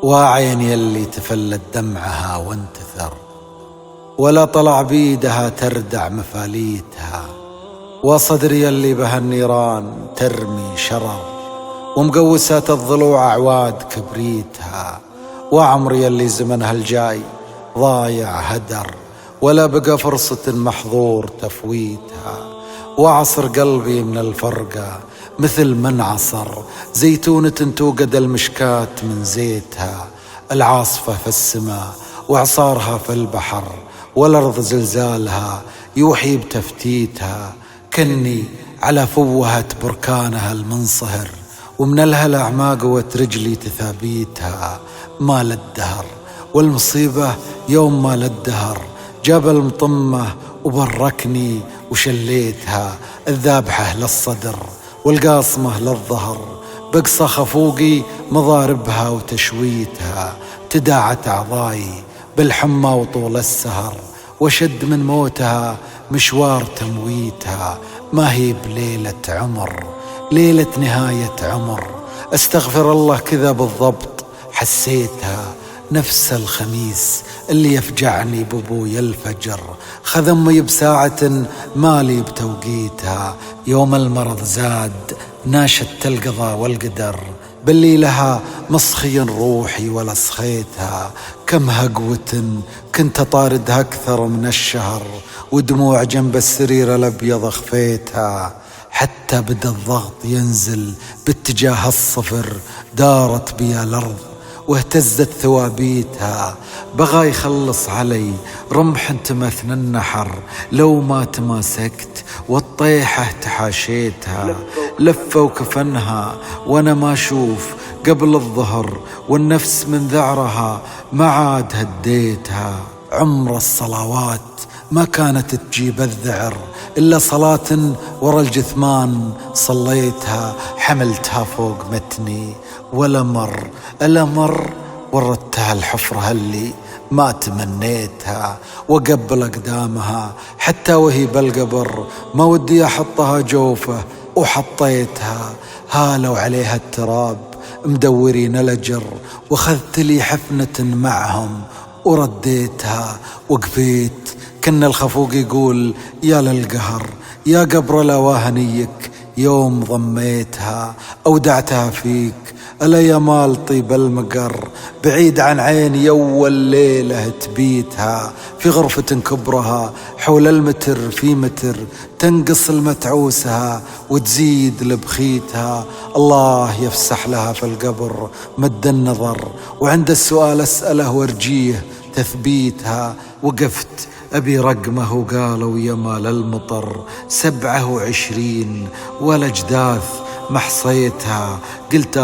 وعين يلي تفلت دمعها وانتثر، ولا طلع بيدها تردع مفاليتها، وصدر يلي بها النيران ترمي شرر، ومقوسات الضلوع أعواد كبريتها، وعمر يلي زمنها الجاي ضايع هدر، ولا بقى فرصة محظور تفويتها، وعصر قلبي من الفرقة مثل من عصر زيتونة توقد المشكات من زيتها، العاصفة في السماء وعصارها في البحر، والأرض زلزالها يوحي بتفتيتها، كني على فوهة بركانها المنصهر، ومن الهلع ما قوت رجلي تثابيتها. ما للدهر والمصيبة يوم ما للدهر جاب المطمة وبركني وشليتها، الذابحة للصدر والقاصمة للظهر، بقصة خفوقي مضاربها وتشويتها، تداعت أعضائي بالحمى وطول السهر، وشد من موتها مشوار تمويتها. ما هي بليلة عمر، ليلة نهاية عمر، استغفر الله كذا بالضبط حسيتها، نفس الخميس اللي يفجعني بابويا الفجر، خذ امي بساعة مالي بتوقيتها، يوم المرض زاد ناشدت القضاء والقدر، باللي لها مصخي روحي ولا صخيتها، كم هقوة كنت طاردها أكثر من الشهر، ودموع جنب السرير الأبيض خفيتها، حتى بدا الضغط ينزل باتجاه الصفر، دارت بيا الأرض واهتزت ثوابيتها، بغى يخلص علي رمح تمثن النحر، لو ما تماسكت والطيحة تحاشيتها، لفة وكفنها وانا ما اشوف قبل الظهر، والنفس من ذعرها ما عاد هديتها. عمر الصلوات ما كانت تجيب الذعر إلا صلاة ورا الجثمان صليتها، حملتها فوق متني ولا مر ألا مر، وردتها الحفرة اللي ما تمنيتها، وقبل أقدامها حتى وهي بالقبر ما ودي أحطها جوفه وحطيتها، هالوا عليها التراب مدورين الأجر، وخذت لي حفنة معهم ورديتها، وقفيت كن الخفوق يقول يا للقهر، يا قبر لواهنيك يوم ضميتها، أودعتها فيك ألا يا مال طيب المقر، بعيد عن عيني أول ليلة تبيتها، في غرفة كبرها حول المتر في متر، تنقص المتعوسها وتزيد لبخيتها، الله يفسح لها في القبر مد النظر، وعند السؤال أسأله وارجيه تثبيتها، وقفت أبي رقمه وقالوا يا مال المطر 27 ولا جداث محصيتها، قلت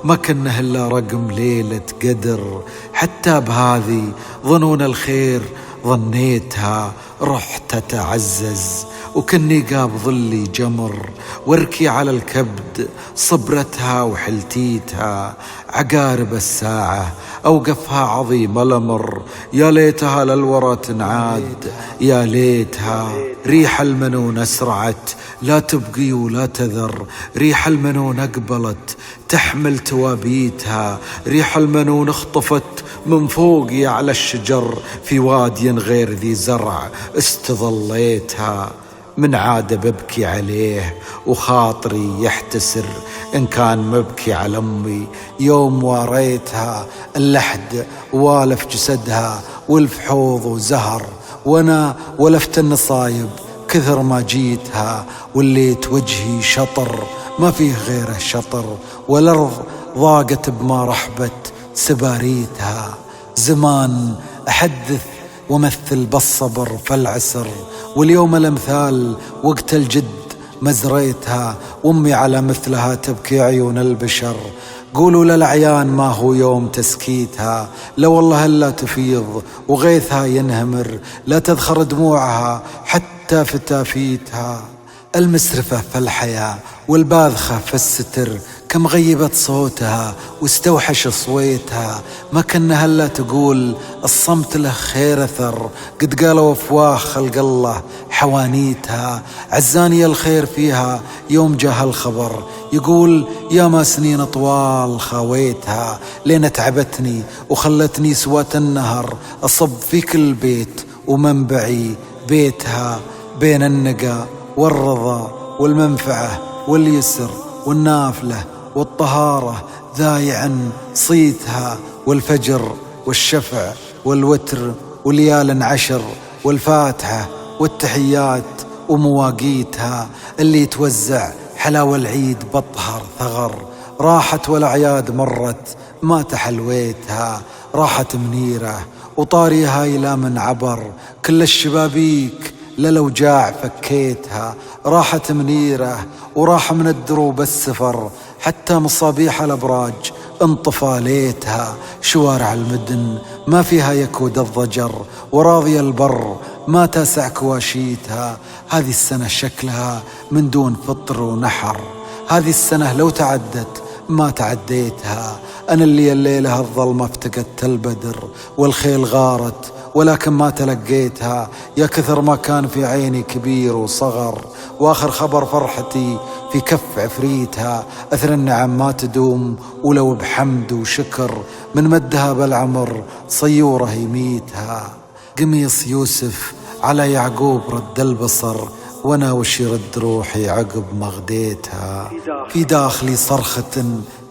ما كنه إلا رقم ليلة قدر، حتى بهذه ظنون الخير ظنيتها، رحت أتعزز وكني قاب ظلي جمر، واركي على الكبد صبرتها وحلتيتها، عقارب الساعة أوقفها عظيم الأمر، يا ليتها للورى تنعاد، يا ليتها ريح المنون أسرعت لا تبقي ولا تذر، ريح المنون أقبلت تحمل توابيتها، ريح المنون اخطفت من فوقي على الشجر، في وادي غير ذي زرع استظليتها، من عاد ببكي عليه وخاطري يحتسر، إن كان مبكي على أمي يوم واريتها، اللحد والف جسدها والفحوض وزهر، وأنا ولفت النصايب كثر ما جيتها، وليت وجهي شطر ما فيه غيره شطر، والأرض ضاقت بما رحبت سباريتها، زمان أحدث ومثل بالصبر فالعسر، واليوم الأمثال وقت الجد مزريتها، وأمي على مثلها تبكي عيون البشر، قولوا للعيان ما هو يوم تسكيتها، لا والله إلا تفيض وغيثها ينهمر، لا تذخر دموعها حتى في تافيتها، المسرفة في الحياة والباذخة في الستر، كم غيبت صوتها واستوحش صويتها، ما كنا هلا تقول الصمت له خير أثر، قد قالوا أفواه خلق الله حوانيتها. عزاني الخير فيها يوم جاه الخبر يقول يا ما سنين طوال خاويتها، لين تعبتني وخلتني سوات النهر أصب في كل بيت ومنبعي بيتها، بين النقا والرضا والمنفعة واليسر والنافلة والطهارة ذايعا صيتها، والفجر والشفع والوتر وليال عشر والفاتحة والتحيات ومواقيتها، اللي توزع حلاوة العيد بطهر ثغر. راحت والأعياد مرت ما تحلويتها، راحت منيرة وطاريها إلى من عبر، كل الشبابيك للوجاع فكيتها. راحت منيرة وراح من الدروب السفر، حتى مصابيح الأبراج انطفى ليتها. شوارع المدن ما فيها يكود الضجر، وراضي البر ما تسع كواشيتها. هذه السنة شكلها من دون فطر ونحر، هذه السنة لو تعدت ما تعديتها. أنا اللي الليلة الظلمة افتقدت البدر، والخيل غارت ولكن ما تلقيتها. يا كثر ما كان في عيني كبير وصغر، وآخر خبر فرحتي في كف عفريتها. أثر النعم ما تدوم ولو بحمد وشكر، من مدها بالعمر صيورة يميتها. قميص يوسف على يعقوب رد البصر، وانا وش يرد روحي عقب ما غديتها. في داخلي صرخة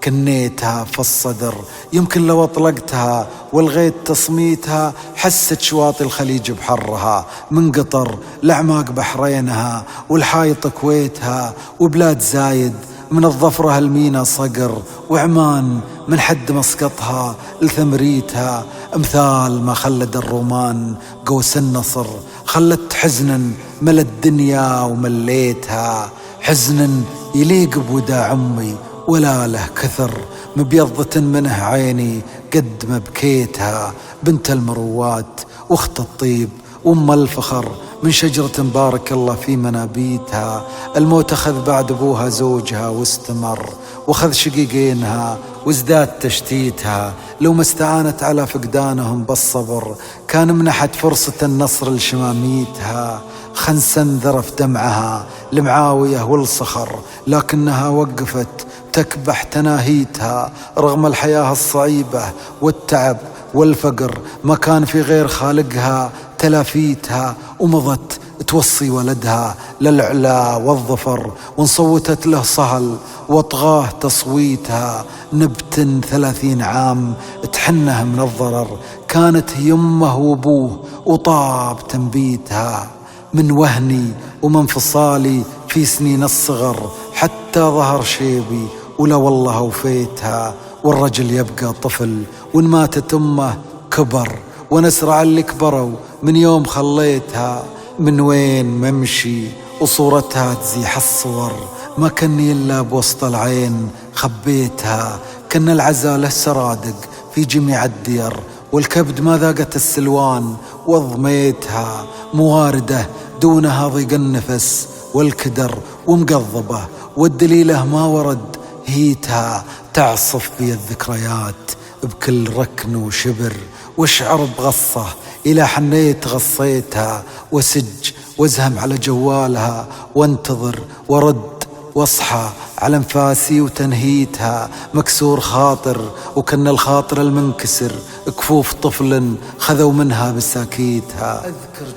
كنيتها في الصدر، يمكن لو اطلقتها والغيت تصميتها حست شواطئ الخليج بحرها، من قطر لأعماق بحرينها والحايط كويتها، وبلاد زايد من الظفرة المينا صقر، وعمان من حد مسقطها لثمريتها. امثال ما خلد الرومان قوس النصر، خلت حزنا مل الدنيا ومليتها. حزنا يليق بوداع أمي ولا له كثر، مبيضة منه عيني قد ما بكيتها. بنت المروات واخت الطيب وام الفخر، من شجرة بارك الله في منابيتها. الموت أخذ بعد أبوها زوجها واستمر، وخذ شقيقينها وازداد تشتيتها. لو ما استعانت على فقدانهم بالصبر، كان منحت فرصة النصر لشماميتها. خنسا ذرف دمعها لمعاوية والصخر، لكنها وقفت تكبح تناهيتها. رغم الحياة الصعيبة والتعب والفقر، ما كان في غير خالقها تلافيتها. ومضت توصي ولدها للعلا والظفر، وانصوتت له صهل وطغاه تصويتها. نبت 30 عام تحنه من الضرر، كانت هي امه وابوه وطاب تنبيتها. من وهني ومن انفصالي في سنين الصغر، حتى ظهر شيبي ولا والله وفيتها. والرجل يبقى طفل وان ماتت امه كبر، ونسرع اللي كبروا من يوم خليتها. من وين ممشي وصورتها تزيح الصور، ما كني إلا بوسط العين خبيتها. كن العزاله سرادق في جميع الدير، والكبد ما ذاقت السلوان وضميتها. مواردة دونها ضيق النفس والكدر ومقضبة، والدليله ما ورد هيتها. تعصف بي الذكريات بكل ركن وشبر، واشعر بغصة إلى حنيت غصيتها. وسج وازهم على جوالها وانتظر ورد واصحى على انفاسي وتنهيتها. مكسور خاطر وكن الخاطر المنكسر، كفوف طفل خذوا منها بساكيتها.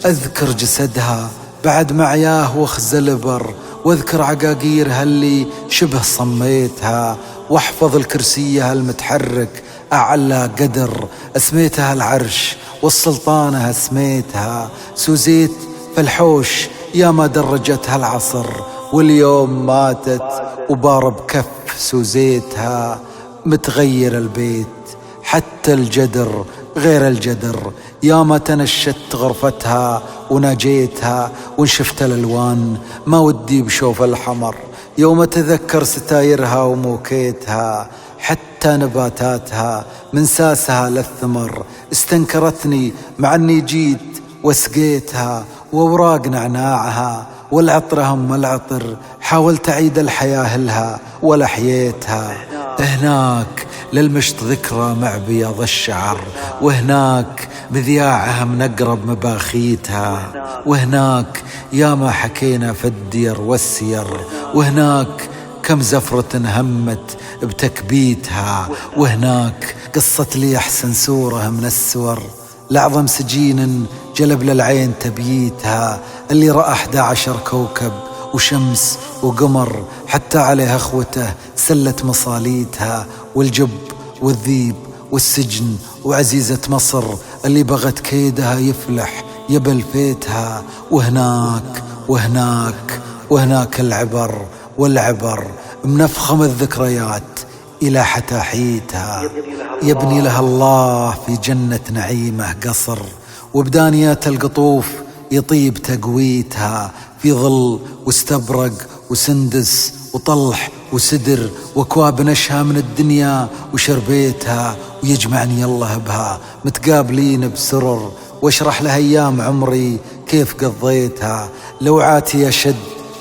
أذكر جسدها بعد معياه وخزل بر، واذكر عقاقيرها اللي شبه صميتها. واحفظ الكرسية المتحرك أعلى قدر، اسميتها العرش والسلطانة اسميتها. سوزيت في الحوش يا ما درجتها العصر، واليوم ماتت وبار بكف سوزيتها. متغير البيت حتى الجدر غير الجدر، يا ما تنشت غرفتها وناجيتها. ونشفت الألوان ما ودي بشوف الحمر، يوم تذكر ستايرها وموكيتها. حتى نباتاتها من ساسها للثمر استنكرتني، مع اني جيت وسقيتها. وأوراق نعناعها والعطر هم العطر حاولت أعيد الحياة لها ولا حييتها. هناك للمشط ذكرى مع بياض الشعر، وهناك بذياعها منقرب مباخيتها، وهناك يا ما حكينا في الدير والسير، وهناك كم زفرة همت بتكبيتها، وهناك قصة لي أحسن سورة من السور، لأعظم سجين جلب للعين تبييتها، اللي رأى 11 كوكب وشمس وقمر، حتى عليه أخوته سلت مصاليتها، والجب والذيب والسجن وعزيزة مصر اللي بغت كيدها يفلح يبل فيتها. وهناك العبر والعبر منفخم الذكريات إلى حتاحيتها، يبني لها الله في جنة نعيمه قصر، وبدانيات القطوف يطيب تقويتها، في ظل واستبرق وسندس وطلح وسدر وكواب نشها من الدنيا وشربيتها، ويجمعني الله بها متقابلين بسرر، واشرح لها أيام عمري كيف قضيتها، لوعاتي أشد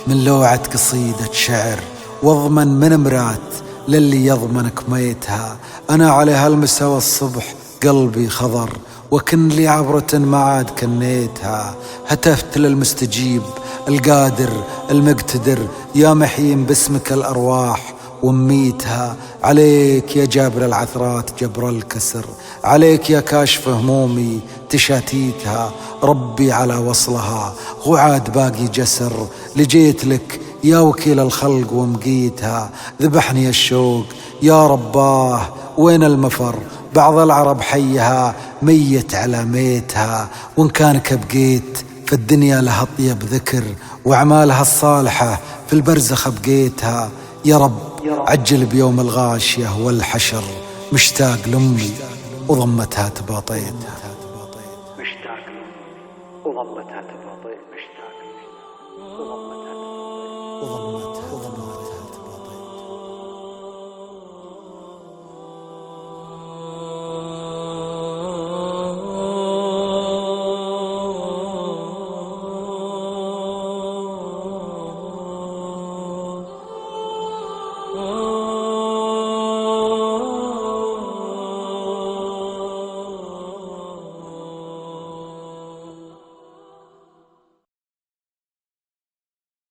من لوعة قصيدة شعر، واضمن من مرات للي يضمن كميتها. أنا على هالمسا والصبح قلبي خضر، وكن لي عبرة ما عاد كنيتها، هتفت للمستجيب القادر المقتدر، يا محيم باسمك الأرواح وميتها. عليك يا جابر العثرات جبر الكسر، عليك يا كاشف همومي تشاتيتها، ربي على وصلها غعاد باقي جسر، لجيت لك يا وكيل الخلق ومقيتها، ذبحني الشوق يا رباه وين المفر، بعض العرب حيها ميت على ميتها، وإن كانك بقيت في الدنيا لها طيب ذكر، وأعمالها الصالحة في البرزخ بقيتها. يا رب عجل بيوم الغاشية والحشر، مشتاق لأمي وضمتها تباطيتها. مشتاق وضمتها تباطيت، مشتاق وضمتها